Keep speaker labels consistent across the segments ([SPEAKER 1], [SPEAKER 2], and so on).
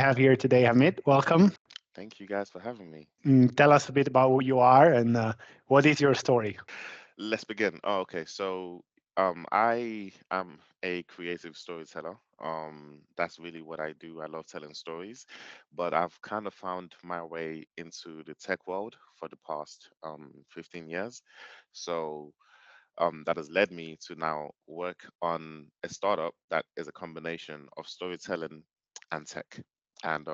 [SPEAKER 1] have here today, Hameed. Welcome.
[SPEAKER 2] Thank you guys for having me.
[SPEAKER 1] Tell us a bit about who you are and what is your story.
[SPEAKER 2] Let's begin. Oh, okay. So, I am a creative storyteller. That's really what I do. I love telling stories, but I've kind of found my way into the tech world for the past 15 years. So, that has led me to now work on a startup that is a combination of storytelling and tech. And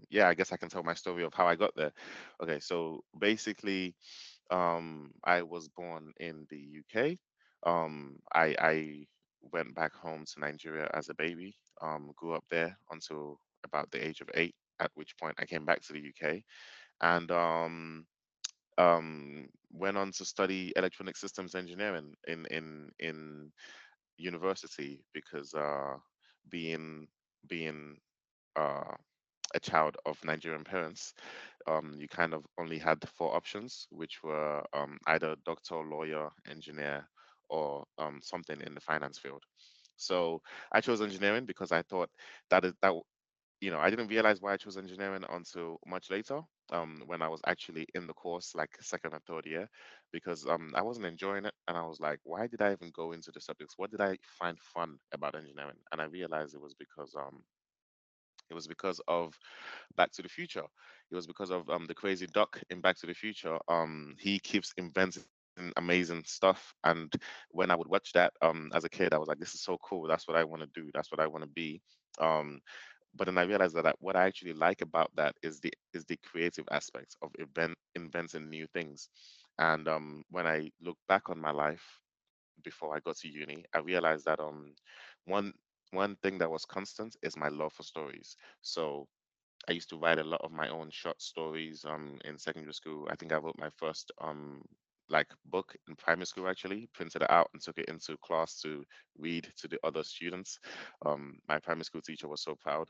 [SPEAKER 2] yeah, I guess I can tell my story of how I got there. Okay, so basically, I was born in the UK. I went back home to Nigeria as a baby. Grew up there until about the age of 8, at which point I came back to the UK and went on to study electronic systems engineering in university because being being uh, a child of Nigerian parents, you kind of only had four options, which were either doctor, lawyer, engineer, or something in the finance field. So I chose engineering because I thought I didn't realize why I chose engineering until much later, when I was actually in the course, like second or third year, because I wasn't enjoying it, and I was like, why did I even go into the subjects? What did I find fun about engineering? And I realized it was because of Back to the Future. It was because of the crazy duck in Back to the Future. He keeps inventing amazing stuff, and when I would watch that as a kid, I was like, "This is so cool. That's what I want to do. That's what I want to be." Um, but then I realized that what I actually like about that is the creative aspect of inventing new things. And when I look back on my life before I got to uni, I realized that one one thing that was constant is my love for stories. So I used to write a lot of my own short stories in secondary school. I think I wrote my first like book in primary school, actually printed it out and took it into class to read to the other students. My primary school teacher was so proud.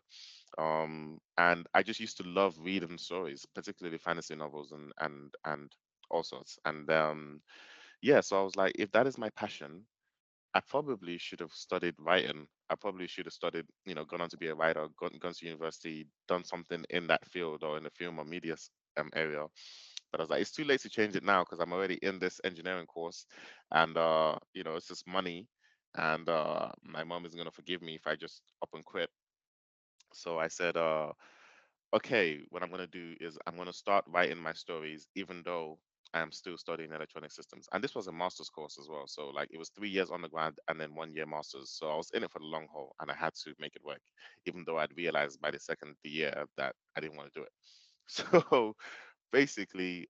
[SPEAKER 2] And I just used to love reading stories, particularly fantasy novels and all sorts. And yeah, so I was like, if that is my passion, I probably should have studied writing. I probably should have studied, gone on to be a writer, gone to university, done something in that field or in the film or media area. But I was like, it's too late to change it now because I'm already in this engineering course, and it's just money, and my mom isn't gonna forgive me if I just up and quit. So I said, okay, what I'm gonna do is I'm gonna start writing my stories, even though I am still studying electronic systems. And this was a master's course as well. So like it was 3 years undergrad and then 1 year masters. So I was in it for the long haul and I had to make it work, even though I'd realized by the second year that I didn't want to do it. So basically,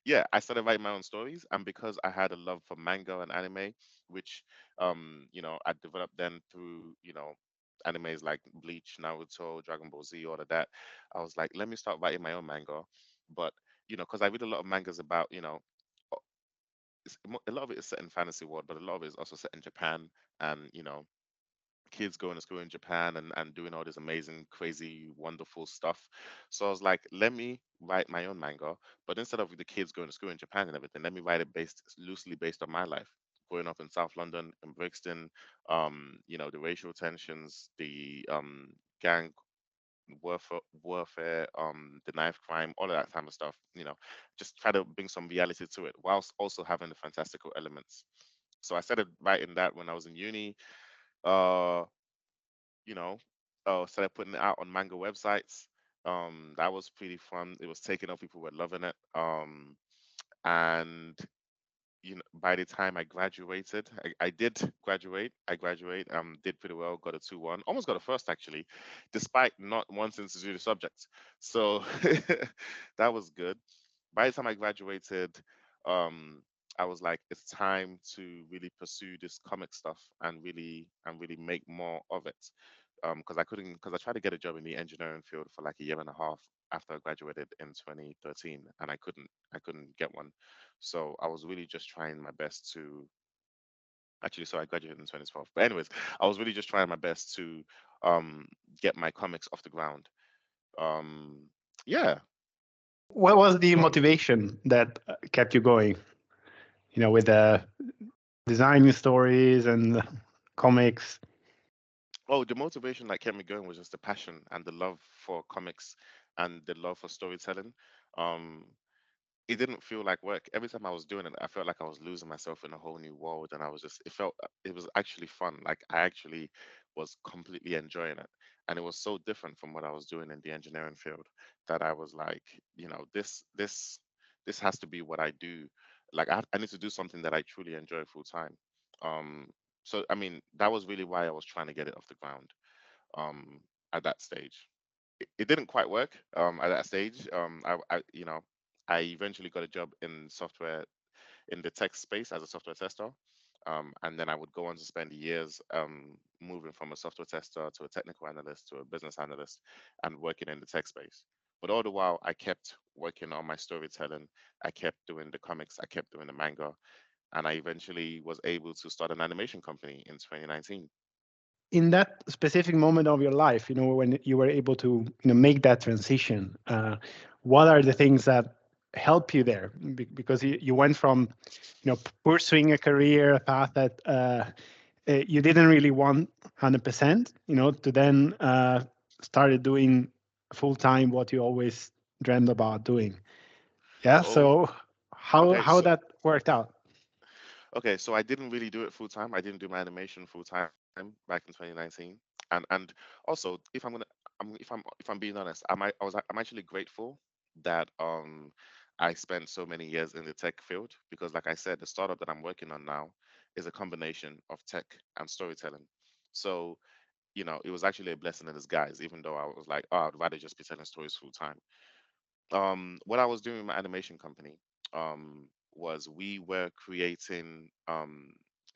[SPEAKER 2] yeah, I started writing my own stories, and because I had a love for manga and anime, which I developed then through animes like Bleach, Naruto, Dragon Ball Z, all of that. I was like, let me start writing my own manga, but because I read a lot of mangas about o- a lot of it is set in fantasy world, but a lot of it is also set in Japan, and kids going to school in Japan and doing all this amazing, crazy, wonderful stuff. So I was like, let me write my own manga, but instead of the kids going to school in Japan and everything, let me write it loosely based on my life. Growing up in South London, in Brixton, the racial tensions, the gang warfare, the knife crime, all of that kind of stuff. Just try to bring some reality to it, whilst also having the fantastical elements. So I started writing that when I was in uni. Uh, you know, started putting it out on manga websites. That was pretty fun. It was taking off. People were loving it. And by the time I graduated, I did graduate. I graduate. Did pretty well. Got a 2-1. Almost got a first actually, despite not wanting to do the subject. So that was good. By the time I graduated, um, I was like, it's time to really pursue this comic stuff and really make more of it. Because I tried to get a job in the engineering field for like a year and a half after I graduated in 2013, and I couldn't get one. So I was really just trying my best to actually. So I graduated in 2012. But anyways, I was really just trying my best to um, get my comics off the ground. Um, yeah.
[SPEAKER 1] What was the motivation that kept you going? With designing stories and comics.
[SPEAKER 2] Oh, the motivation that kept me going was just the passion and the love for comics and the love for storytelling. Um, it didn't feel like work. Every time I was doing it, I felt like I was losing myself in a whole new world, and I was just, it was actually fun. Like I actually was completely enjoying it, and it was so different from what I was doing in the engineering field that I was like, this has to be what I do. Like I need to do something that I truly enjoy full time. Um, so I mean, that was really why I was trying to get it off the ground. Um, at that stage it didn't quite work at that stage. I eventually got a job in software in the tech space as a software tester. And then I would go on to spend years moving from a software tester to a technical analyst to a business analyst and working in the tech space. But all the while, I kept working on my storytelling. I kept doing the comics. I kept doing the manga. And I eventually was able to start an animation company in 2019.
[SPEAKER 1] In that specific moment of your life, when you were able to, make that transition, what are the things that help you there? Because you went from, pursuing a career path that you didn't really want 100%, to then started doing full time what you always dreamed about doing. Yeah.
[SPEAKER 2] Oh,
[SPEAKER 1] So
[SPEAKER 2] okay.
[SPEAKER 1] how that worked out?
[SPEAKER 2] Okay, so I didn't really do it full time. I didn't do my animation full time back in 2019. And also, if I'm gonna, if I'm being honest, I'm actually grateful that I spent so many years in the tech field because, like I said, the startup that I'm working on now is a combination of tech and storytelling. So it was actually a blessing in disguise, even though I was like, oh, I'd rather just be telling stories full time. What I was doing with my animation company was we were creating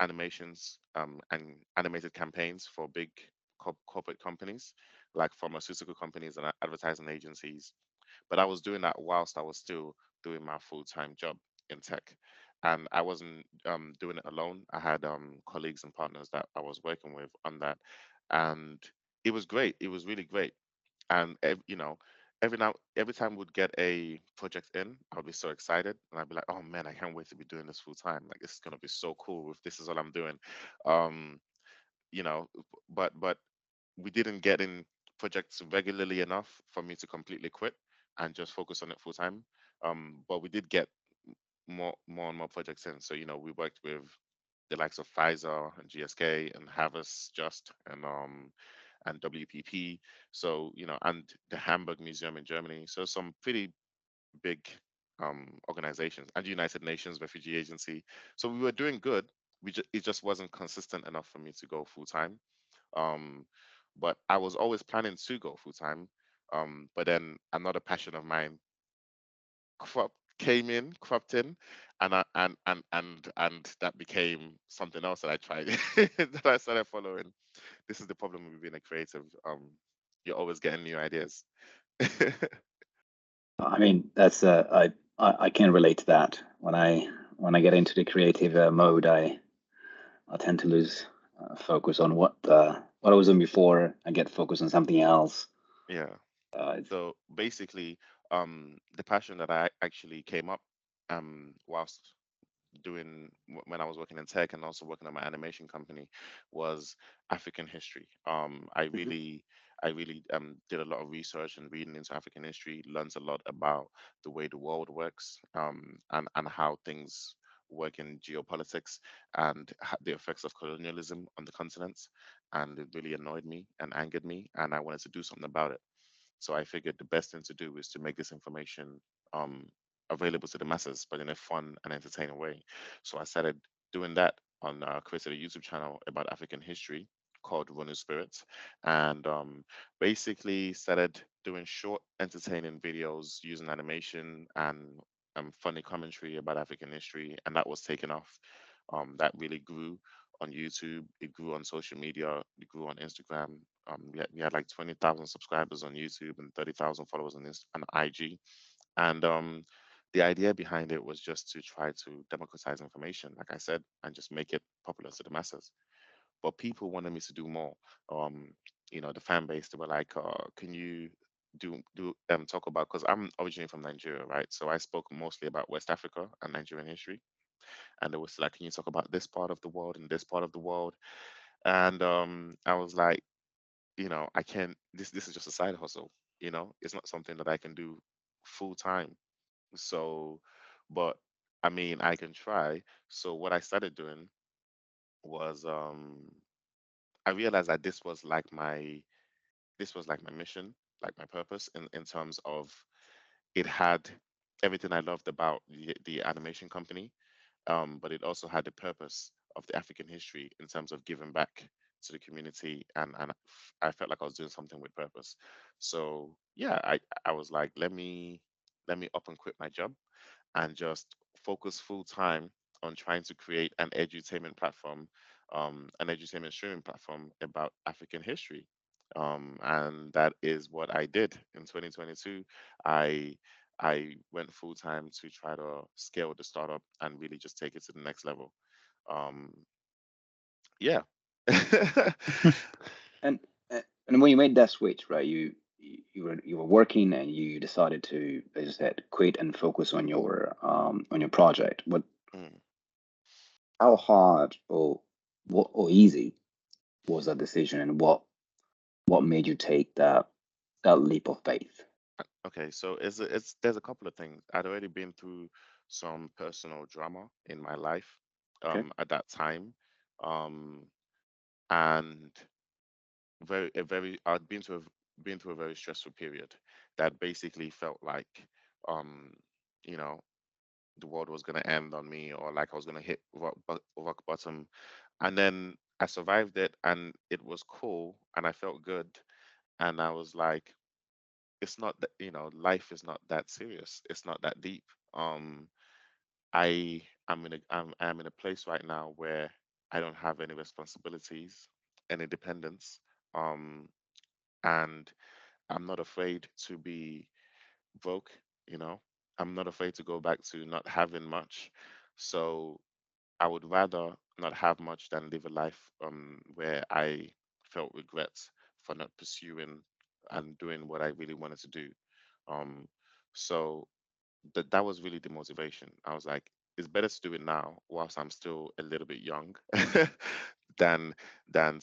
[SPEAKER 2] animations and animated campaigns for big corporate companies like pharmaceutical companies and advertising agencies. But I was doing that whilst I was still doing my full-time job in tech. And I wasn't doing it alone. I had colleagues and partners that I was working with on that. And it was great. It was really great. And every time we'd get a project in, I would be so excited, and I'd be like, "Oh man, I can't wait to be doing this full time! Like this is gonna be so cool if this is all I'm doing." Um, you know, but we didn't get in projects regularly enough for me to completely quit and just focus on it full time. But we did get more and more projects in. So we worked with the likes of Pfizer and GSK and Havas Just and WPP. So and the Hamburg Museum in Germany. So some pretty big organizations and United Nations Refugee Agency. So we were doing good. It just wasn't consistent enough for me to go full time. Um, but I was always planning to go full time. But then another passion of mine cropped in, and that became something else that I tried that I started following. This is the problem with being a creative. You're always getting new ideas.
[SPEAKER 3] I mean, that's I can relate to that. When I get into the creative mode, I tend to lose focus on what I was doing before. I get focused on something else.
[SPEAKER 2] Yeah.
[SPEAKER 3] Uh,
[SPEAKER 2] So basically, the passion that I actually came up whilst when I was working in tech and also working at my animation company was African history.
[SPEAKER 3] Mhm.
[SPEAKER 2] I really did a lot of research and reading into African history, learned a lot about the way the world works, and how things work in geopolitics and the effects of colonialism on the continents. And it really annoyed me and angered me, and I wanted to do something about it. So I figured the best thing to do is to make this information um, available to the masses, but in a fun and entertaining way. So I started doing that created a YouTube channel about African history called Runu Spirits, and basically started doing short, entertaining videos using animation and funny commentary about African history, and that was taken off. That really grew on YouTube. It grew on social media. It grew on Instagram. We had like 20,000 subscribers on YouTube and 30,000 followers on on IG. And the idea behind it was just to try to democratize information, like I said, and just make it popular to the masses. But people wanted me to do more. Um, the fan base, they were like, "Can you do talk about?" Because I'm originally from Nigeria, right? So I spoke mostly about West Africa and Nigerian history, and they was like, "Can you talk about this part of the world and this part of the world?" And I was like, I can't. This is just a side hustle. It's not something that I can do full time. So, but I mean, I can try. So what I started doing was, I realized that this was like my mission, like my purpose, in terms of it had everything I loved about the animation company, but it also had the purpose of the African history in terms of giving back to the community, and I felt like I was doing something with purpose. So yeah, I was like, let me up and quit my job and just focus full time on trying to create an edutainment streaming platform about African history. And that is what I did in 2022. I I went full time to try to scale the startup and really just take it to the next level. Um, yeah.
[SPEAKER 3] And and when you made that switch, right? You were working and you decided to, as you said, quit and focus on your project.
[SPEAKER 2] Mm.
[SPEAKER 3] How hard or easy was that decision, and what made you take that leap of faith?
[SPEAKER 2] Okay, so there's a couple of things. I'd already been through some personal drama in my life
[SPEAKER 3] Okay.
[SPEAKER 2] at that time. Um, and I'd been through a very stressful period that basically felt like um, you know, the world was gonna end on me, or like I was gonna hit rock bottom. And then I survived it, and it was cool, and I felt good. And I was like, it's not that, life is not that serious. It's not that deep. Um, I'm in a place right now where I don't have any responsibilities, any dependence. Um, and I'm not afraid to be broke, you know. I'm not afraid to go back to not having much. So I would rather not have much than live a life where I felt regrets for not pursuing and doing what I really wanted to do. Um, so that was really the motivation. I was like, it's better to do it now whilst I'm still a little bit young than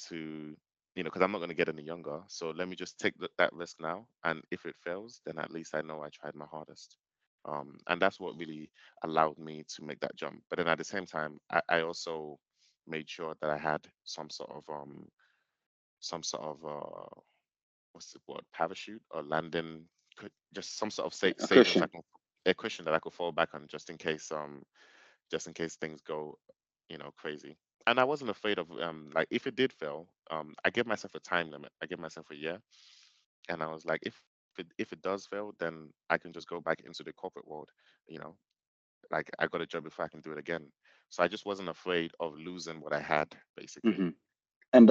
[SPEAKER 2] to, because I'm not going to get any younger. So let me just take that risk now. And if it fails, then at least I know I tried my hardest. And that's what really allowed me to make that jump. But then at the same time, I also made sure that I had some sort of what's the word, parachute or landing, just some sort of
[SPEAKER 3] A
[SPEAKER 2] savings I
[SPEAKER 3] cushion.
[SPEAKER 2] can, a cushion that I could fall back on just in case things go, crazy. And I wasn't afraid of like if it did fail, I gave myself a time limit. I gave myself a year, and I was like, if it does fail, then I can just go back into the corporate world, you know. Like I got a job before I can do it again. So I just wasn't afraid of losing what I had, basically.
[SPEAKER 3] Hmm. And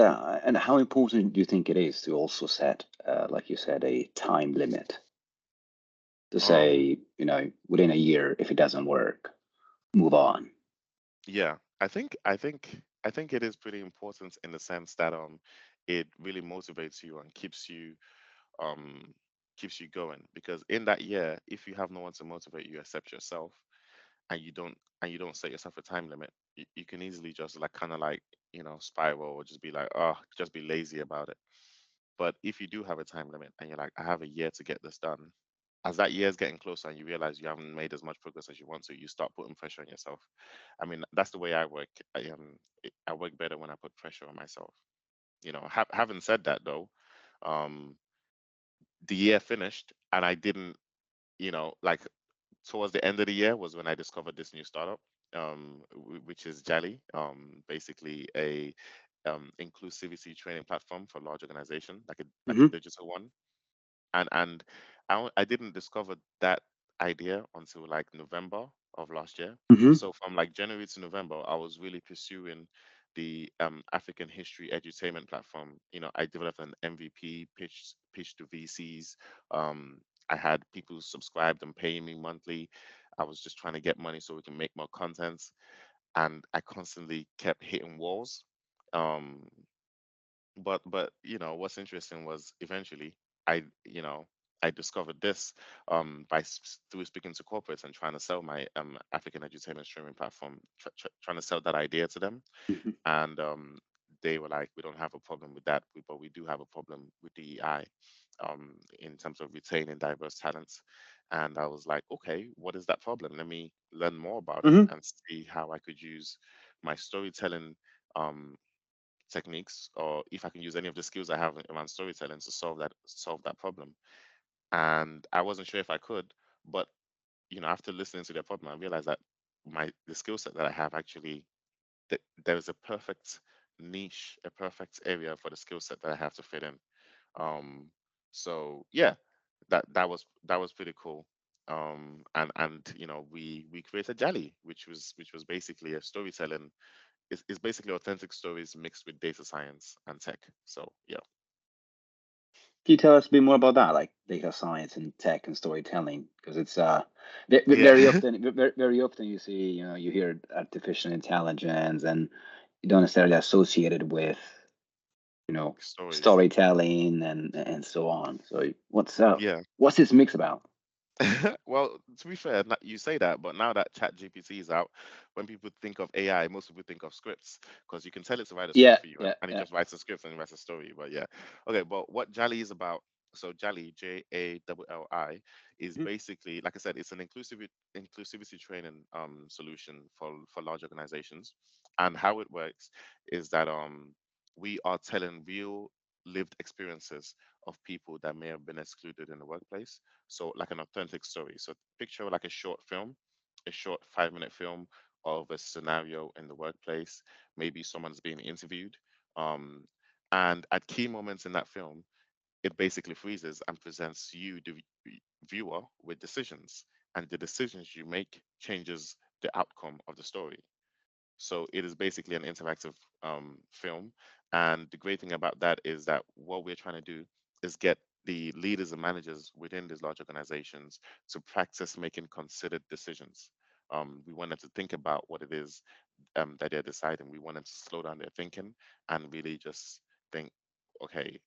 [SPEAKER 3] how important do you think it is to also set, like you said, a time limit to
[SPEAKER 2] Um,
[SPEAKER 3] say, within a year, if it doesn't work, move on?
[SPEAKER 2] Yeah, I think it is pretty important in the sense that it really motivates you and um keeps you going, because in that year, if you have no one to motivate you except yourself, and you don't set yourself a time limit, you can easily just like kind of like, spiral, or just be like, oh, just be lazy about it. But if you do have a time limit and you're like, I have a year to get this done, as that year is getting closer and you realize you haven't made as much progress as you want to, you start putting pressure on yourself. I mean, that's the way I work. I work better when I put pressure on myself. Having said that though, um, the year finished and I didn't, like towards the end of the year was when I discovered this new startup, which is Jali, basically a inclusivity training platform for large organization, like a
[SPEAKER 3] Hmm.
[SPEAKER 2] digital one. And I didn't discover that idea until like November of last year.
[SPEAKER 3] Hmm.
[SPEAKER 2] So from like January to November, I was really pursuing the African history edutainment platform. I developed an MVP, pitched to VCs. um, I had people subscribed and paying me monthly. I was just trying to get money so we can make more contents, and I constantly kept hitting walls. um, but what's interesting was eventually I you know I discovered this through speaking to corporates and trying to sell my African entertainment streaming platform, trying to sell that idea to them.
[SPEAKER 3] Hmm.
[SPEAKER 2] And they were like, we don't have a problem with that, but we do have a problem with DEI, in terms of retaining diverse talents. And I was like, okay, what is that problem? Let me learn more about it
[SPEAKER 3] Hmm.
[SPEAKER 2] and see how I could use my storytelling um, techniques, or if I can use any of the skills I have around storytelling to solve that problem. And I wasn't sure if I could, but after listening to their problem, I realized that the skill set that I have actually, there is a perfect niche, a perfect area for the skill set that I have to fit in. Um, so yeah, that was pretty cool. And we created Jali, which was basically a storytelling. It's basically authentic stories mixed with data science and tech. So yeah.
[SPEAKER 3] Can you tell us a bit more about that, like data science and tech and storytelling? Because it's very
[SPEAKER 2] Yeah.
[SPEAKER 3] often, very often you see, you hear artificial intelligence, and you don't necessarily associate it with,
[SPEAKER 2] Stories.
[SPEAKER 3] storytelling and so on. So
[SPEAKER 2] Yeah.
[SPEAKER 3] what's this mix about?
[SPEAKER 2] Well, to be fair, you say that, but now that Chat GPT is out, when people think of AI, most people think of scripts, because you can tell it to write a script
[SPEAKER 3] Yeah,
[SPEAKER 2] for you, and,
[SPEAKER 3] yeah,
[SPEAKER 2] and it
[SPEAKER 3] yeah.
[SPEAKER 2] just writes a script and writes a story. But yeah, okay. But what Jali is about? So Jali, JALLI, is
[SPEAKER 3] Mhm.
[SPEAKER 2] basically, like I said, it's an inclusivity training solution for large organizations, and how it works is that we are telling real lived experiences of people that may have been excluded in the workplace, so like an authentic story. So picture like a short film, a short 5-minute film of a scenario in the workplace. Maybe someone's being interviewed. Um, and at key moments in that film, it basically freezes and presents you, the viewer, with decisions. And the decisions you make changes the outcome of the story. So it is basically an interactive film. And the great thing about that is that what we're trying to do is get the leaders and managers within these large organizations to practice making considered decisions. We want them to think about what it is that they're deciding. We want them to slow down their thinking and really just think, okay,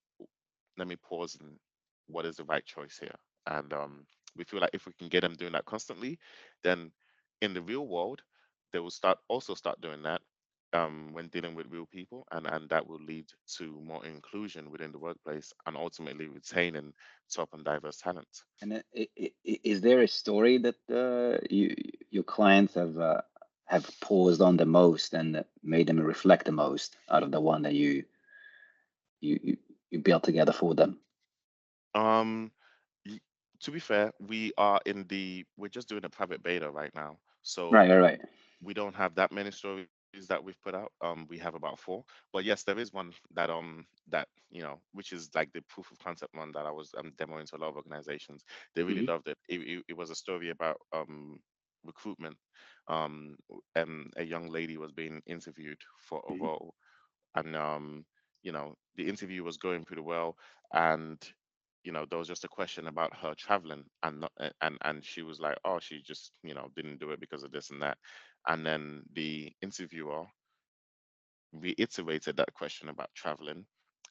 [SPEAKER 2] let me pause and what is the right choice here? And we feel like if we can get them doing that constantly, then in the real world, they will start doing that when dealing with real people, and that will lead to more inclusion within the workplace and ultimately retaining top and diverse talent.
[SPEAKER 3] And is there a story that your clients have paused on the most and that made them reflect the most out of the one that you you, you built together for them?
[SPEAKER 2] Um, y- to be fair, we're just doing a private beta right now,
[SPEAKER 3] Right,
[SPEAKER 2] so
[SPEAKER 3] right, right.
[SPEAKER 2] we don't have that many stories that we've put out. We have about four, but yes, there is one that which is like the proof of concept one that I was demoing to a lot of organizations. They really
[SPEAKER 3] Hmm.
[SPEAKER 2] loved it. It was a story about recruitment. And a young lady was being interviewed for a
[SPEAKER 3] Hmm.
[SPEAKER 2] role, and the interview was going pretty well, and there was just a question about her traveling, and and she was like, oh, she just didn't do it because of this and that. And then the interviewer reiterated that question about traveling,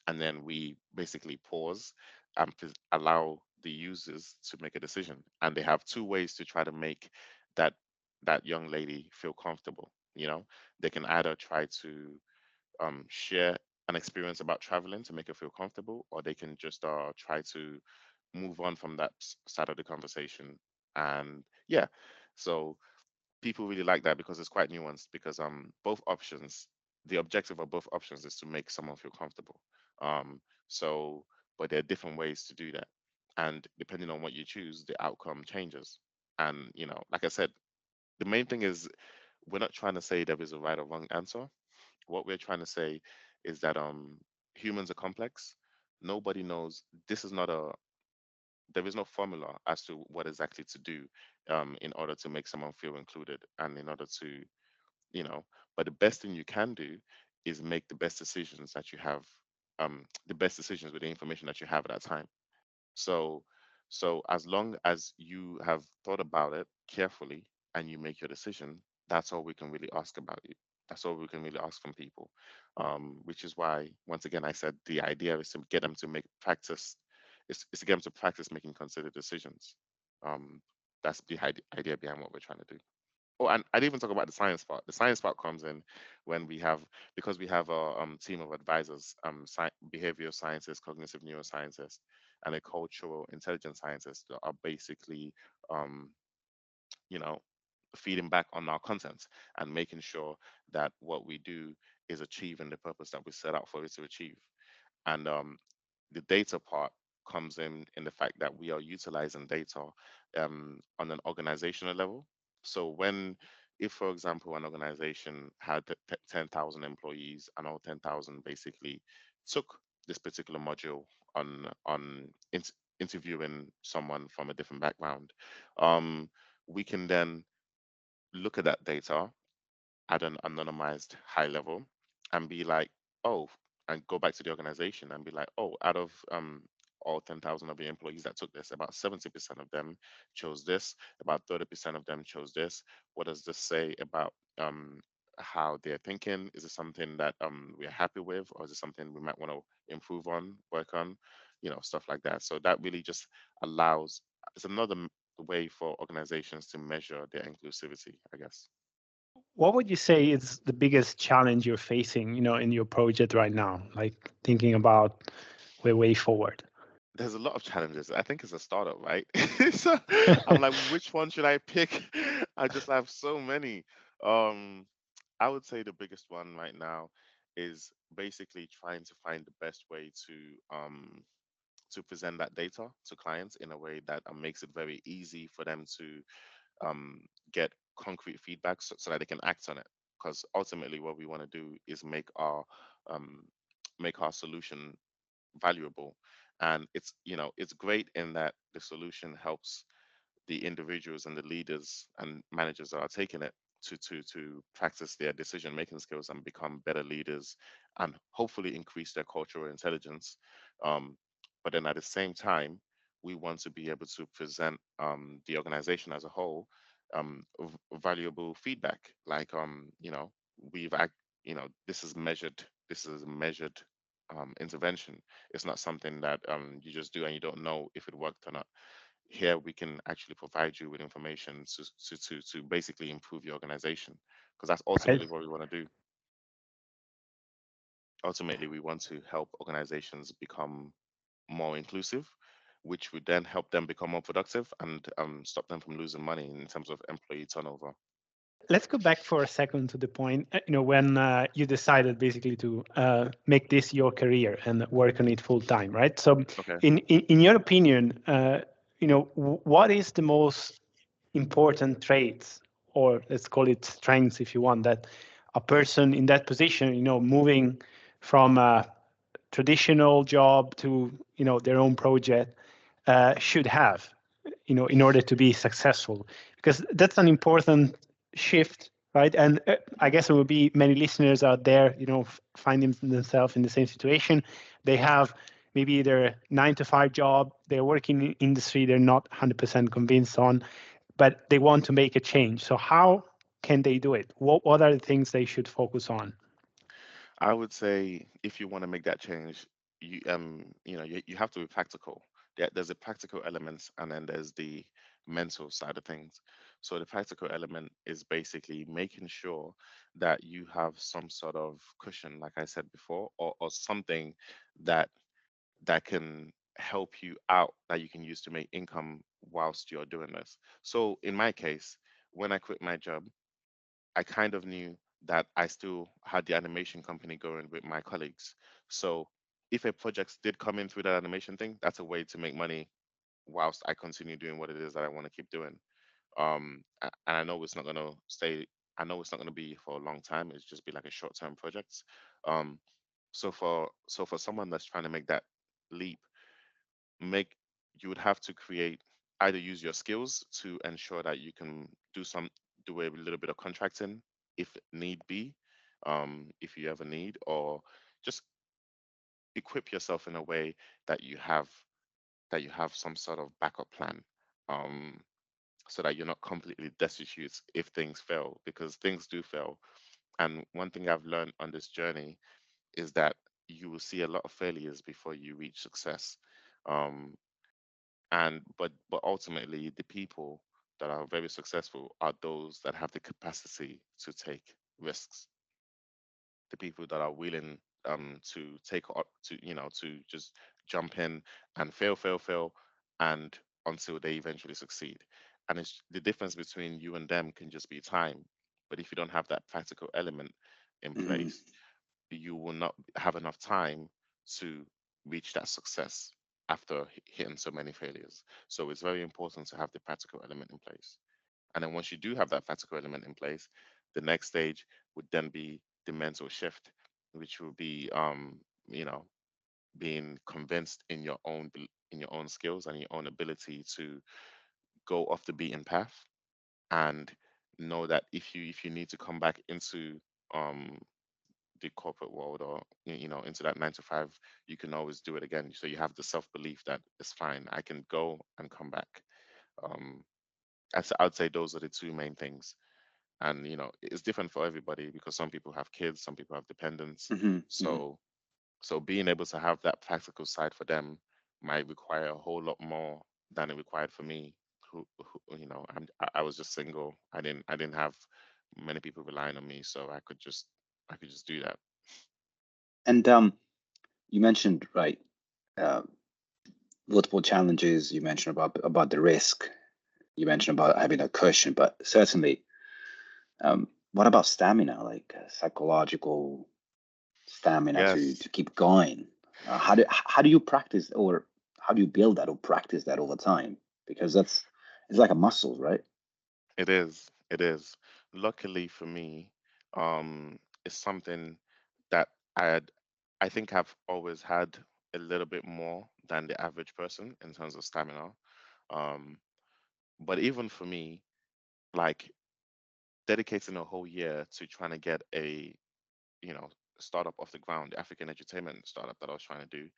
[SPEAKER 2] and then we basically pause and allow the users to make a decision, and they have two ways to try to make that young lady feel comfortable. They can either try to share an experience about traveling to make her feel comfortable, or they can just try to move on from that side of the conversation. And yeah, so people really like that because it's quite nuanced. Because both options, the objective of both options is to make someone feel comfortable. Um, so, but there are different ways to do that, and depending on what you choose, the outcome changes. And like I said, the main thing is we're not trying to say there is a right or wrong answer. What we're trying to say is that humans are complex. Nobody knows. This is not a There is no formula as to what exactly to do in order to make someone feel included, and in order to but the best thing you can do is make the best decisions that you have, the best decisions with the information that you have at that time. So, as long as you have thought about it carefully and you make your decision, that's all we can really ask about you. That's all we can really ask from people. Which is why, once again, I said the idea is to get them to make practice, is to get them to practice making considered decisions. Um, that's the idea behind what we're trying to do. Oh, and I'd even talk about the science part. The science part comes in when we have, because we have a team of advisors, behavioral scientists, cognitive neuroscientists, and a cultural intelligence scientists that are basically, um, you know, feeding back on our content and making sure that what we do is achieving the purpose that we set out for it to achieve. And the data part comes in the fact that we are utilizing data on an organizational level. So when, if for example, an organization had 10,000 employees and all 10,000 basically took this particular module on interviewing someone from a different background, um, we can then look at that data at an anonymized high level and be like, oh, and go back to the organization and be like, oh, out of all 10,000 of the employees that took this, about 70% of them chose this, about 30% of them chose this. What does this say about how they're thinking? Is it something that we're happy with, or is it something we might want to improve on, work on, stuff like that? So that really just allows, it's another way for organizations to measure their inclusivity, I guess.
[SPEAKER 1] What would you say is the biggest challenge you're facing, in your project right now? Like thinking about the way forward.
[SPEAKER 2] There's a lot of challenges. I think it's a startup, right? So I'm like, which one should I pick? I just have so many. Um, I would say the biggest one right now is basically trying to find the best way to present that data to clients in a way that makes it very easy for them to um, get concrete feedback, so that they can act on it. Because ultimately, what we want to do is um, make our solution valuable. And it's great in that the solution helps the individuals and the leaders and managers that are taking it to practice their decision making skills and become better leaders and hopefully increase their cultural intelligence. um, but then at the same time, we want to be able to present the organization as a whole valuable feedback, like we've act this is measured, this is a measured intervention. It's not something that you just do and you don't know if it worked or not. Here we can actually provide you with information to basically improve your organization, because that's
[SPEAKER 1] Right.
[SPEAKER 2] ultimately what we want to do. Ultimately, we want to help organizations become more inclusive, which would then help them become more productive and stop them from losing money in terms of employee turnover.
[SPEAKER 1] Let's go back for a second to the point, when you decided basically to make this your career and work on it full time, right? So,
[SPEAKER 2] Okay.
[SPEAKER 1] in your opinion, what is the most important traits, or let's call it strengths, if you want, that a person in that position, moving from a traditional job to their own project should have, in order to be successful, because that's an important shift, right? And I guess there will be many listeners out there, finding themselves in the same situation. They have maybe their 9 to 5 job, they're working in industry they're not 100% convinced on, but they want to make a change. So how can they do it? What are the things they should focus on?
[SPEAKER 2] I would say if you want to make that change, you have to be practical. There's a practical element, and then there's the mental side of things. So the practical element is basically making sure that you have some sort of cushion, like I said before, or something that can help you out, that you can use to make income whilst you're doing this. So in my case, when I quit my job, I kind of knew that I still had the animation company going with my colleagues. So if a project did come in through that animation thing, that's a way to make money whilst I continue doing what it is that I want to keep doing. And I know it's not gonna stay. I know it's not gonna be for a long time. It's just be like a short-term project. Um, so for someone that's trying to make that leap, make you would have to create, either use your skills to ensure that you can do a little bit of contracting if need be, if you ever need, or just equip yourself in a way that you have some sort of backup plan, um, so that you're not completely destitute if things fail, because things do fail. And one thing I've learned on this journey is that you will see a lot of failures before you reach success. um, and but ultimately, the people that are very successful are those that have the capacity to take risks. The people that are willing to take up to to just jump in and fail and until they eventually succeed. And it's the difference between you and them can just be time. But if you don't have that practical element in
[SPEAKER 3] Hmm.
[SPEAKER 2] place, you will not have enough time to reach that success after hitting so many failures. So it's very important to have the practical element in place. And then once you do have that practical element in place, the next stage would then be the mental shift, which will be you know, being convinced in your own in your own skills and your own ability to go off the beaten path and know that if you need to come back into um the corporate world or into that 9 to 5, you can always do it again. So you have the self belief that it's fine, I can go and come back. um I'd say those are the two main things. And it's different for everybody because some people have kids, some people have dependents.
[SPEAKER 3] Hmm. Hmm.
[SPEAKER 2] So being able to have that practical side for them might require a whole lot more than it required for me, who I was just single. I didn't have many people relying on me, so I could just do that.
[SPEAKER 3] And you mentioned, right, uh, multiple challenges. You mentioned about the risk. You mentioned about having a cushion, but certainly, what about stamina, like psychological stamina
[SPEAKER 2] Yes,
[SPEAKER 3] to keep going? How do you practice, or how do you build that or practice that over time? Because it's like a muscle, right?
[SPEAKER 2] it is. It is. Luckily for me, it's something that I had, I think I've always had a little bit more than the average person in terms of stamina. Um, but even for me, like dedicating a whole year to trying to get a, you know, startup off the ground, the African entertainment startup that I was trying to do,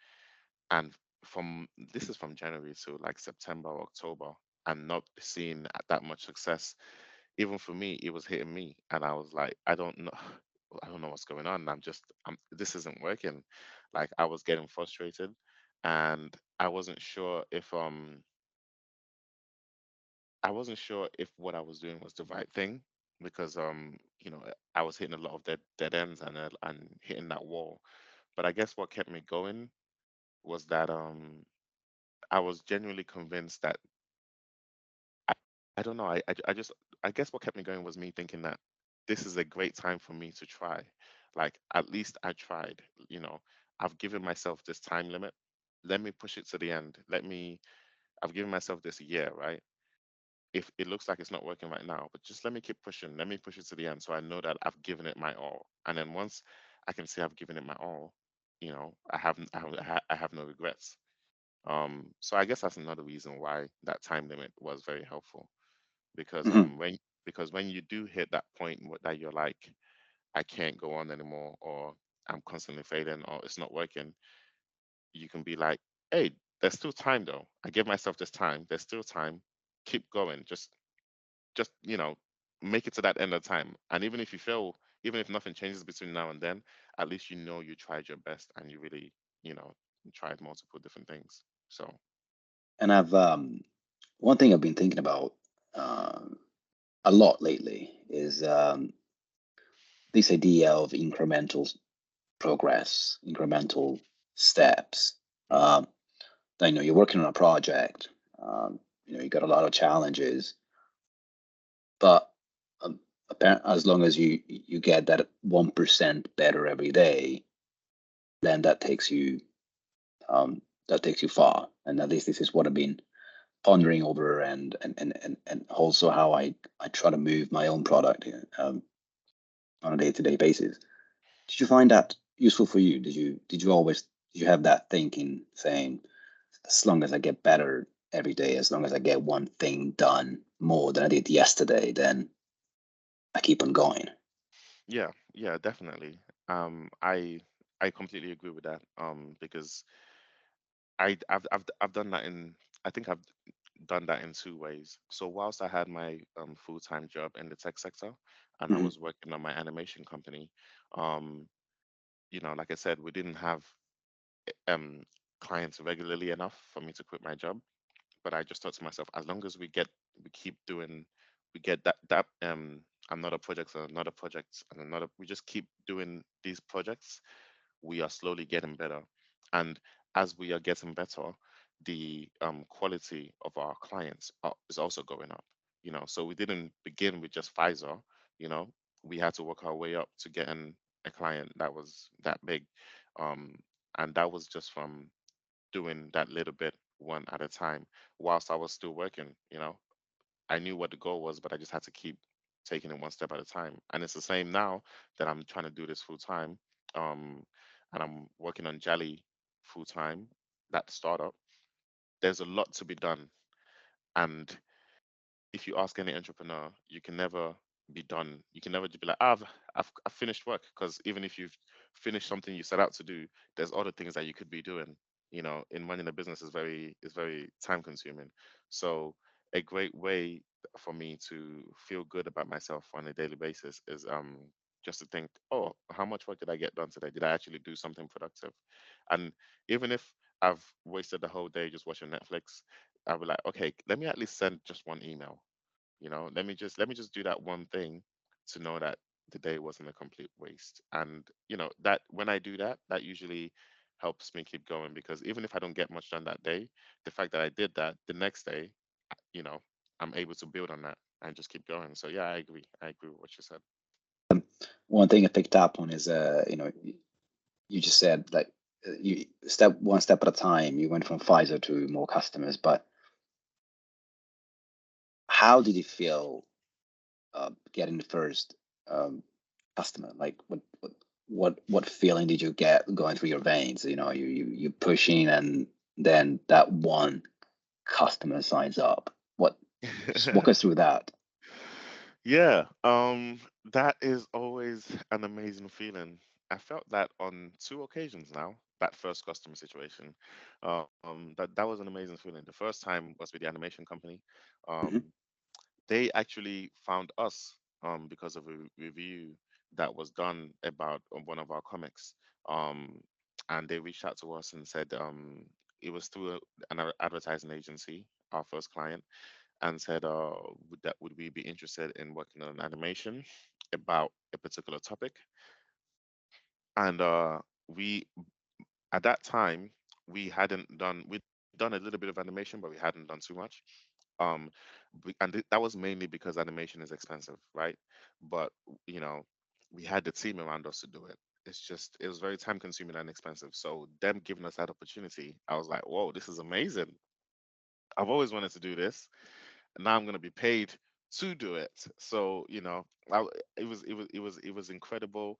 [SPEAKER 2] and from this is from January to like September or October, and not seeing that much success. Even for me, it was hitting me, and I was like, I don't know, I don't know what's going on. This isn't working. Like I was getting frustrated, and I wasn't sure if what I was doing was the right thing because I was hitting a lot of dead ends and hitting that wall. But I guess what kept me going was that I was genuinely convinced that I, I don't know. I guess what kept me going was me thinking that this is a great time for me to try. Like at least I tried. You know, I've given myself this time limit. Let me push it to the end. I've given myself this year, right? If it looks like it's not working right now, but just let me keep pushing. Let me push it to the end so I know that I've given it my all. And then once I can say I've given it my all, I have no regrets. So I guess that's another reason why that time limit was very helpful because
[SPEAKER 3] Hmm.
[SPEAKER 2] when you do hit that point that you're like, I can't go on anymore, or I'm constantly failing, or it's not working, you can be like, hey, there's still time though. I give myself this time. There's still time. Keep going. Just make it to that end of time. And even if you fail, even if nothing changes between now and then, at least you tried your best and you really, you know, tried multiple different things. So
[SPEAKER 3] And I've one thing I've been thinking about a lot lately is this idea of incremental progress, incremental steps. Um, you're working on a project. You got a lot of challenges, but as long as you get that 1% better every day, then um, that takes you far. And at least this is what I've been pondering over, and also how I try to move my own product on a day-to-day basis. Did you find that useful for you? Did you have that thinking saying, as long as I get better every day, as long as I get one thing done more than I did yesterday, then I keep on going.
[SPEAKER 2] yeah, yeah, definitely. I completely agree with that. Because I've done that in I think I've done that in two ways. So whilst I had my full-time job in the tech sector and I
[SPEAKER 3] Hmm.
[SPEAKER 2] was working on my animation company, um, like I said, we didn't have um clients regularly enough for me to quit my job. but I just thought to myself, as long as we keep doing, we get that another project and another project and another, we just keep doing these projects, we are slowly getting better. And as we are getting better, the quality of our clients is also going up. So we didn't begin with just Pfizer. You know, we had to work our way up to getting a client that was that big, um, and that was just from doing that little bit one at a time whilst I was still working. I knew what the goal was, but I just had to keep taking it one step at a time. And it's the same now that I'm trying to do this full time. Um, and I'm working on Jali full time, that startup. There's a lot to be done. And if you ask any entrepreneur, you can never be done. You can never just be like, I've finished work. Because even if you've finished something you set out to do, there's other things that you could be doing. In running a business is very time consuming. So a great way for me to feel good about myself on a daily basis is just to think, oh, how much work did I get done today? Did I actually do something productive? And even if I've wasted the whole day just watching Netflix, I'll be like, okay, let me at least send just one email. Let me just do that one thing to know that the day wasn't a complete waste. And that when I do that, that usually helps me keep going, because even if I don't get much done that day, the fact that I did that the next day, you know, I'm able to build on that and just keep going. So yeah, I agree. I agree with what you said.
[SPEAKER 3] One thing I picked up on is, you just said like you step one step at a time. You went from Pfizer to more customers, but how did you feel getting the first customer? Like what feeling did you get going through your veins? You pushing, and then that one customer signs up. Just walk us through that.
[SPEAKER 2] Yeah, that is always an amazing feeling. I felt that on two occasions now, that first customer situation. That was an amazing feeling. The first time was with the animation company.
[SPEAKER 3] Hmm.
[SPEAKER 2] Um, they actually found us because of a review that was done about one of our comics. Um, and they reached out to us and said it was through an advertising agency, our first client, and said, would we be interested in working on an animation about a particular topic? And we at that time we'd done a little bit of animation, but we hadn't done too much. Um, that was mainly because animation is expensive, right? But you know, we had the team around us to do it. It was very time consuming and expensive. So them giving us that opportunity, I was like, whoa, this is amazing. I've always wanted to do this, and now I'm going to be paid to do it. So it was incredible.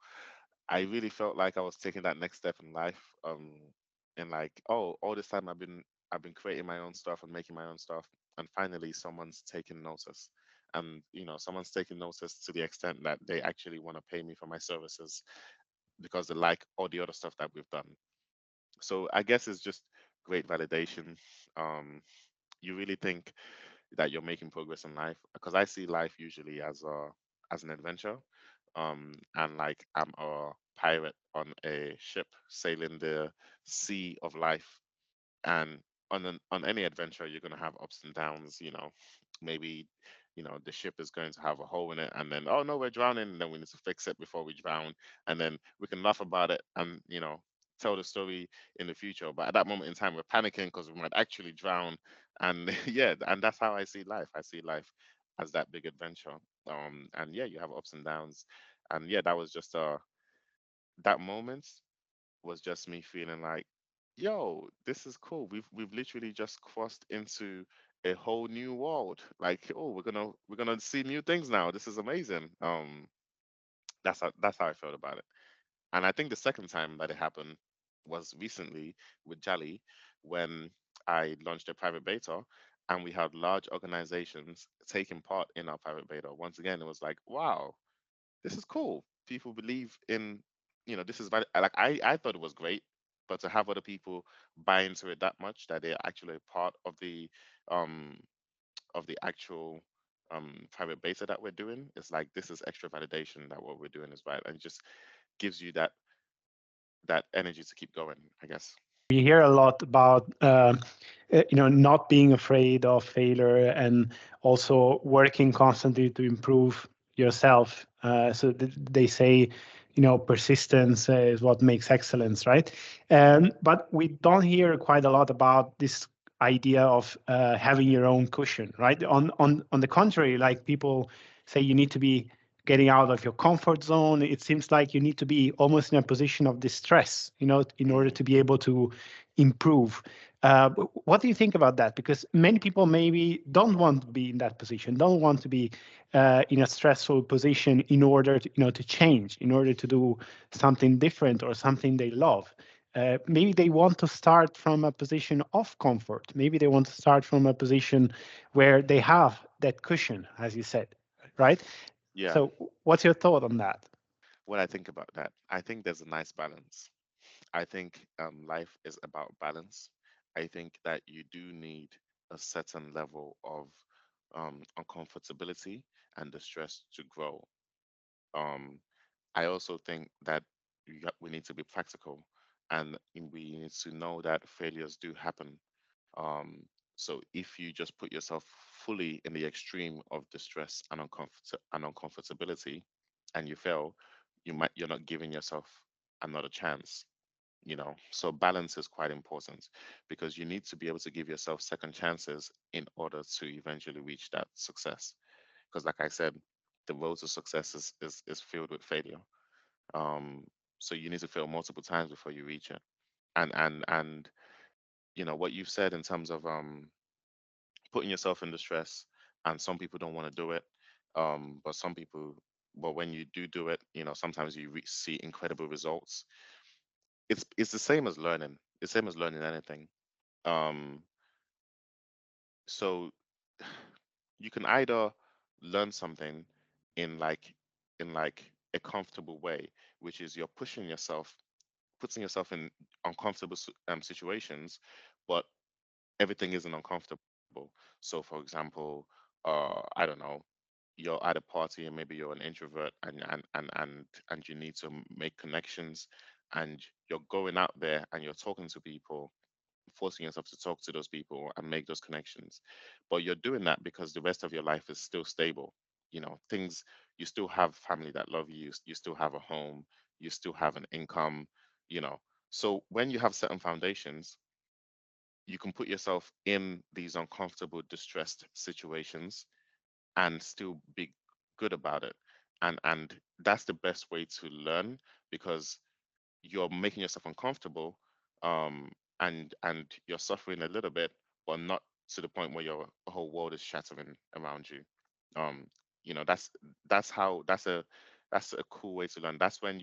[SPEAKER 2] I really felt like I was taking that next step in life. And like, oh, all this time I've been creating my own stuff and making my own stuff, and finally someone's taking notice. And someone's taking notice to the extent that they actually want to pay me for my services because they like all the other stuff that we've done. So I guess it's just great validation. Um, you really think that you're making progress in life, because I see life usually as an adventure, and like I'm a pirate on a ship sailing the sea of life. And on any adventure you're going to have ups and downs. Maybe the ship is going to have a hole in it, and then, oh no, we're drowning, and then we need to fix it before we drown, and then we can laugh about it and tell the story in the future. But at that moment in time we're panicking because we might actually drown. And yeah, and that's how I see life as that big adventure. And yeah, you have ups and downs. And yeah, that was just that moment was just me feeling like, yo, this is cool. We've literally just crossed into a whole new world. Like, oh, we're gonna see new things now. This is amazing. That's how I felt about it. And I think the second time that it happened was recently with Jali, when I launched a private beta and we had large organizations taking part in our private beta. Once again, it was like, wow, this is cool. People believe in, this is like, I thought it was great, but to have other people buy into it that much that they're actually a part um of the actual private beta that we're doing, it's like this is extra validation that what we're doing is right, and it just gives you that energy to keep going, I guess.
[SPEAKER 1] We hear a lot about not being afraid of failure and also working constantly to improve yourself. So they say, persistence is what makes excellence, right? But we don't hear quite a lot about this idea of having your own cushion, right? On the contrary, like people say, you need to be getting out of your comfort zone. It seems like you need to be almost in a position of distress, in order to be able to improve. What do you think about that? Because many people maybe don't want to be in that position, don't want to be in a stressful position in order to change, in order to do something different or something they love. Maybe they want to start from a position of comfort. Maybe they want to start from a position where they have that cushion, as you said, right?
[SPEAKER 2] Yeah.
[SPEAKER 1] So what's your thought on that?
[SPEAKER 2] What I think about that, I think there's a nice balance. I think life is about balance. I think that you do need a certain level of uncomfortability and distress to grow. Um, I also think that we need to be practical, and we need to know that failures do happen. So if you just put yourself fully in the extreme of distress and uncomfortability, and you fail, you're not giving yourself another chance. So balance is quite important, because you need to be able to give yourself second chances in order to eventually reach that success. Because like I said, the road to success is filled with failure. um so you need to fail multiple times before you reach it. And what you've said in terms of putting yourself in distress, and some people don't want to do it, but some people, but when you do it, sometimes you see incredible results. It's the same as learning. It's the same as learning anything. um so you can either learn something in like a comfortable way, which is you're pushing yourself, putting yourself in uncomfortable situations, but everything isn't uncomfortable. So for example, I don't know, you're at a party and maybe you're an introvert, and you need to make connections, and you're going out there and you're talking to people, forcing yourself to talk to those people and make those connections. But you're doing that because the rest of your life is still stable. Things, you still have family that love you, you still have a home, you still have an income, you know. So when you have certain foundations, you can put yourself in these uncomfortable, distressed situations and still be good about it. And that's the best way to learn, because you're making yourself uncomfortable, um and you're suffering a little bit, but not to the point where your whole world is shattering around you. um that's how that's a cool way to learn. That's when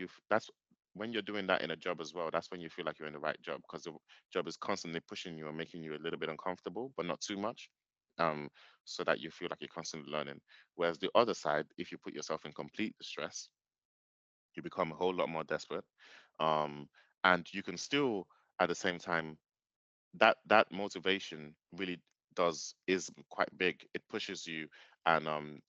[SPEAKER 2] you're doing that in a job as well. That's when you feel like you're in the right job, because the job is constantly pushing you and making you a little bit uncomfortable, but not too much, um so that you feel like you're constantly learning. Whereas the other side, if you put yourself in complete distress, you become a whole lot more desperate. um and you can still, at the same time, that motivation really does is quite big. It pushes you, and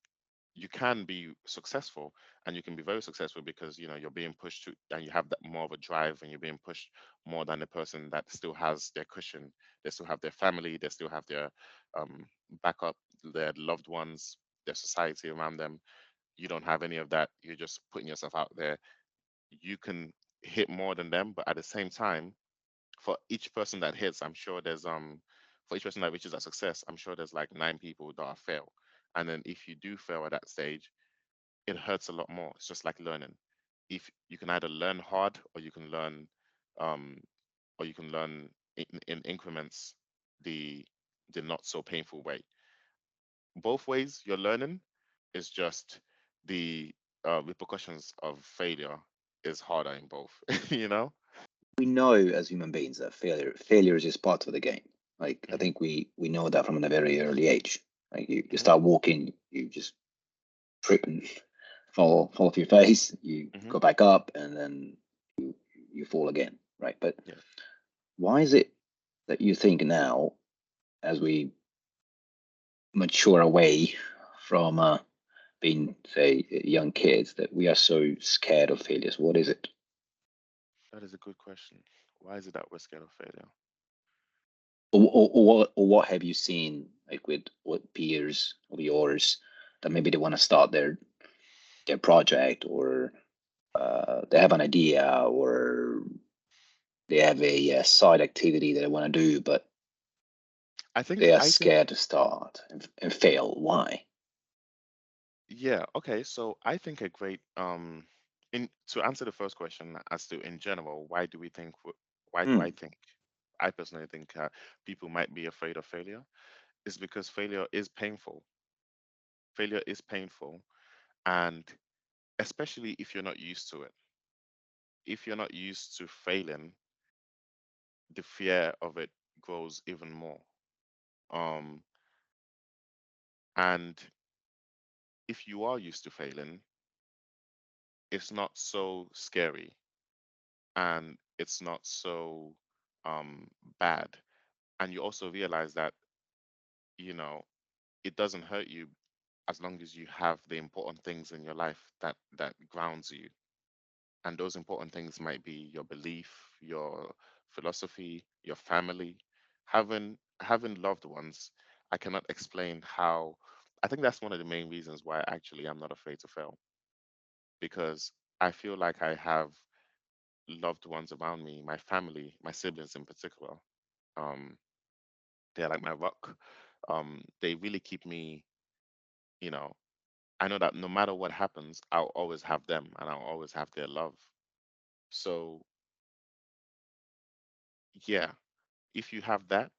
[SPEAKER 2] you can be successful, and you can be very successful because you're being pushed to, and you have that more of a drive, and you're being pushed more than the person that still has their cushion. They still have their family, they still have their um backup, their loved ones, their society around them. You don't have any of that. You're just putting yourself out there. You can hit more than them, but at the same time, for each person that hits, I'm sure there's for each person that reaches that success, I'm sure there's like 9 people that are fail. And then if you do fail at that stage, it hurts a lot more. It's just like learning. If you can either learn hard, or you can learn um in increments, the not so painful way. Both ways you're learning. Is just the repercussions of failure is harder in both. you know
[SPEAKER 3] We know as human beings that failure is just part of the game. Like I
[SPEAKER 2] hmm
[SPEAKER 3] think we know that from a very early age. Like you
[SPEAKER 2] hmm
[SPEAKER 3] start walking, you just trip and fall off your face, you
[SPEAKER 2] hmm
[SPEAKER 3] go back up, and then you fall again, right? But
[SPEAKER 2] yeah.
[SPEAKER 3] why is it that you think now, as we mature away from being, say, young kids, that we are so scared of failures? What is it?
[SPEAKER 2] That is a good question. Why is it that we're scared of failure?
[SPEAKER 3] Or what have you seen like with what peers of yours that maybe they want to start their project, or they have an idea, or they have a side activity that they want to do, but
[SPEAKER 2] I think
[SPEAKER 3] they are
[SPEAKER 2] I think
[SPEAKER 3] scared to start and fail. Why?
[SPEAKER 2] Yeah, okay. So I think a great in to answer the first question as to in general, why do I
[SPEAKER 3] Hmm.
[SPEAKER 2] think I personally think people might be afraid of failure is because failure is painful. Failure is painful, and especially if you're not used to it. If you're not used to failing, the fear of it grows even more. Um, and if you are used to failing, it's not so scary and it's not so um bad. And you also realize that, you know, it doesn't hurt you as long as you have the important things in your life that grounds you. And those important things might be your belief, your philosophy, your family, having loved ones. I cannot explain how. I think that's one of the main reasons why actually I'm not afraid to fail, because I feel like I have loved ones around me, my family, my siblings in particular. Um, they're like my rock. They really keep me, you know, I know that no matter what happens, I'll always have them and I'll always have their love. So, yeah, if you have that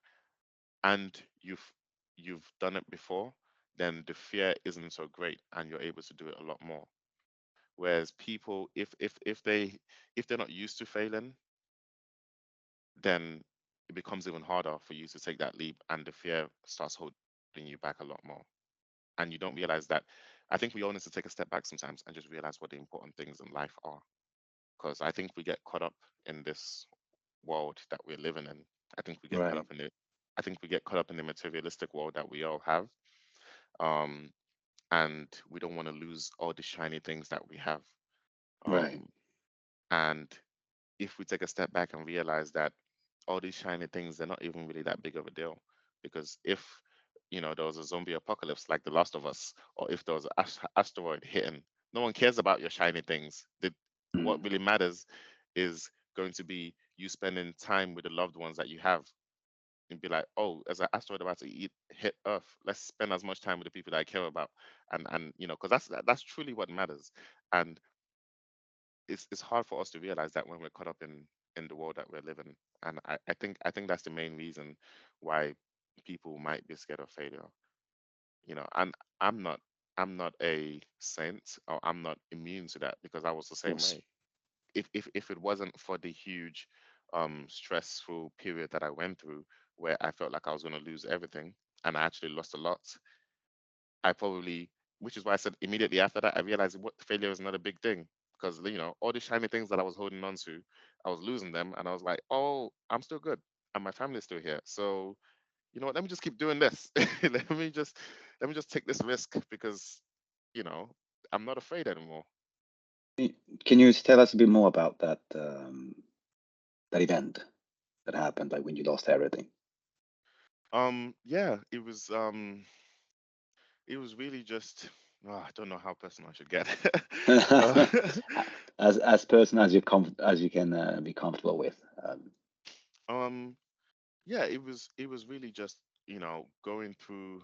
[SPEAKER 2] and you've done it before, then the fear isn't so great and you're able to do it a lot more. Whereas people, if they're not used to failing, then it becomes even harder for you to take that leap and the fear starts holding you back a lot more. And you don't realize that. I think we all need to take a step back sometimes and just realize what the important things in life are. Because I think we get caught up in this world that we're living in. I think we get caught
[SPEAKER 3] Right.
[SPEAKER 2] up in it. I think we get caught up in the materialistic world that we all have. Um, and we don't want to lose all the shiny things that we have.
[SPEAKER 3] Right.
[SPEAKER 2] Um, and if we take a step back and realize that all these shiny things, they're not even really that big of a deal. Because if, there was a zombie apocalypse like The Last of Us, or if there was an asteroid hitting, no one cares about your shiny things. What
[SPEAKER 3] Mm.
[SPEAKER 2] really matters is going to be you spending time with the loved ones that you have, and be like, oh, there's an asteroid about to hit Earth. Let's spend as much time with the people that I care about, and because that's truly what matters. And it's hard for us to realize that when we're caught up in the world that we're living. And I think that's the main reason why people might be scared of failure. And i'm not I'm not a saint, or I'm not immune to that, because I was the
[SPEAKER 3] Of
[SPEAKER 2] same
[SPEAKER 3] course.
[SPEAKER 2] way. If it wasn't for the huge stressful period that I went through, where I felt like I was going to lose everything, and I actually lost a lot, I probably, which is why I said immediately after that, I realized what failure is not a big thing, because all the shiny things that I was holding on to, I was losing them, and I was like, oh, I'm still good, and my family's still here. So you know what? Let me just keep doing this. Let me just take this risk, because you know I'm not afraid anymore.
[SPEAKER 3] Can you tell us a bit more about that event that happened, like when you lost everything?
[SPEAKER 2] Yeah, it was really just. I don't know how personal I should get. uh,
[SPEAKER 3] As person as as you can be comfortable with.
[SPEAKER 2] um, yeah, it was really just going through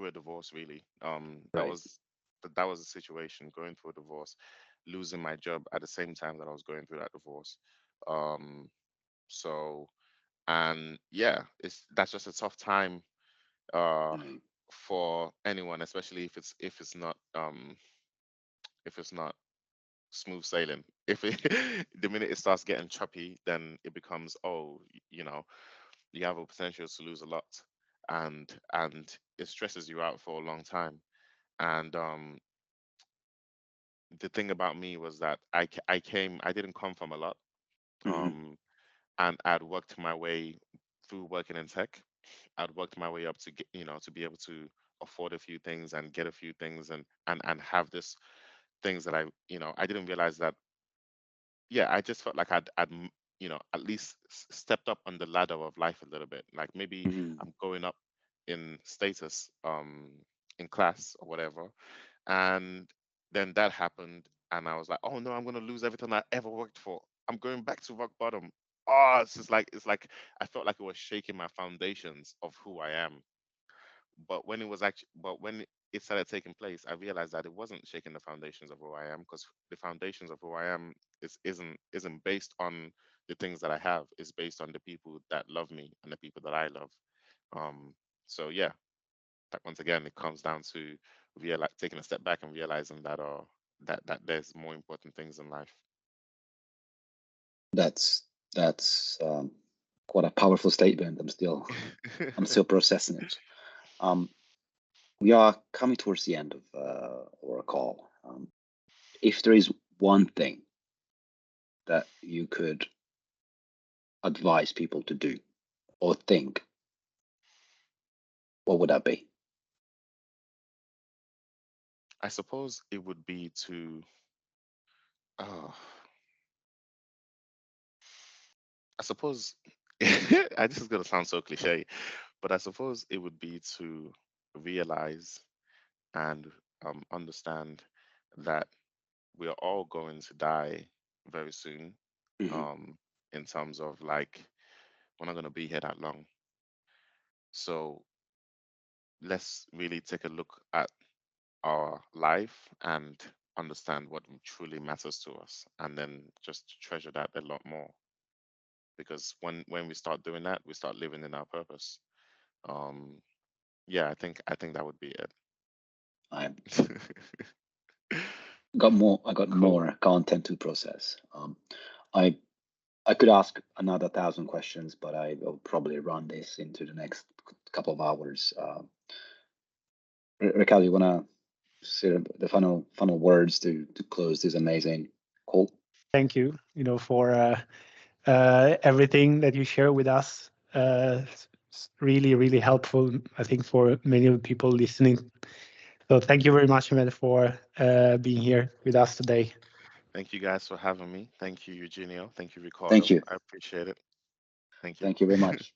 [SPEAKER 2] a divorce, really. That
[SPEAKER 3] Right.
[SPEAKER 2] was that was the situation, going through a divorce, losing my job at the same time that I was going through that divorce. Um, so, and yeah, that's just a tough time uh
[SPEAKER 3] Right.
[SPEAKER 2] for anyone, especially if it's not smooth sailing. If it, the minute it starts getting choppy, then it becomes, oh, you have a potential to lose a lot, and it stresses you out for a long time. And the thing about me was that I didn't come from a lot,
[SPEAKER 3] Hmm.
[SPEAKER 2] um, and I'd worked my way through working in tech. I'd worked my way up to get, to be able to afford a few things and get a few things, and have this things that I didn't realize that. Yeah, I just felt like I'd at least stepped up on the ladder of life a little bit. Like maybe I'm going up in status in class or whatever, and then that happened, and I was like, oh no, I'm gonna lose everything I ever worked for. I'm going back to rock bottom. Oh, it's like I felt like it was shaking my foundations of who I am. But when it started taking place, I realized that it wasn't shaking the foundations of who I am, because the foundations of who I am isn't based on the things that I have. It's based on the people that love me and the people that I love. So yeah, like once again, it comes down to taking a step back and realizing that that there's more important things in life.
[SPEAKER 3] That's quite a powerful statement. I'm still processing it. We are coming towards the end of our call. If there is one thing that you could advise people to do or think, what would that be?
[SPEAKER 2] I suppose it would be to oh, I suppose this is gonna sound so cliche, but I suppose it would be to realize and understand that we are all going to die very soon. In terms of like, we're not gonna be here that long. So let's really take a look at our life and understand what truly matters to us, and then just treasure that a lot more. Because when we start doing that, we start living in our purpose. Um, yeah, I think that would be it.
[SPEAKER 3] I got more. I got
[SPEAKER 2] Cool.
[SPEAKER 3] more content to process. I could ask another 1,000 questions, but I will probably run this into the next couple of hours. Ricardo, you wanna say the final words to close this amazing call?
[SPEAKER 1] Thank you, for everything that you share with us. It's really, really helpful, I think, for many of the people listening. So thank you very much, Hameed, for being here with us today.
[SPEAKER 2] Thank you guys for having me. Thank you, Eugenio. Thank you, Ricardo.
[SPEAKER 3] Thank you.
[SPEAKER 2] I appreciate it. Thank you.
[SPEAKER 3] Thank you very much.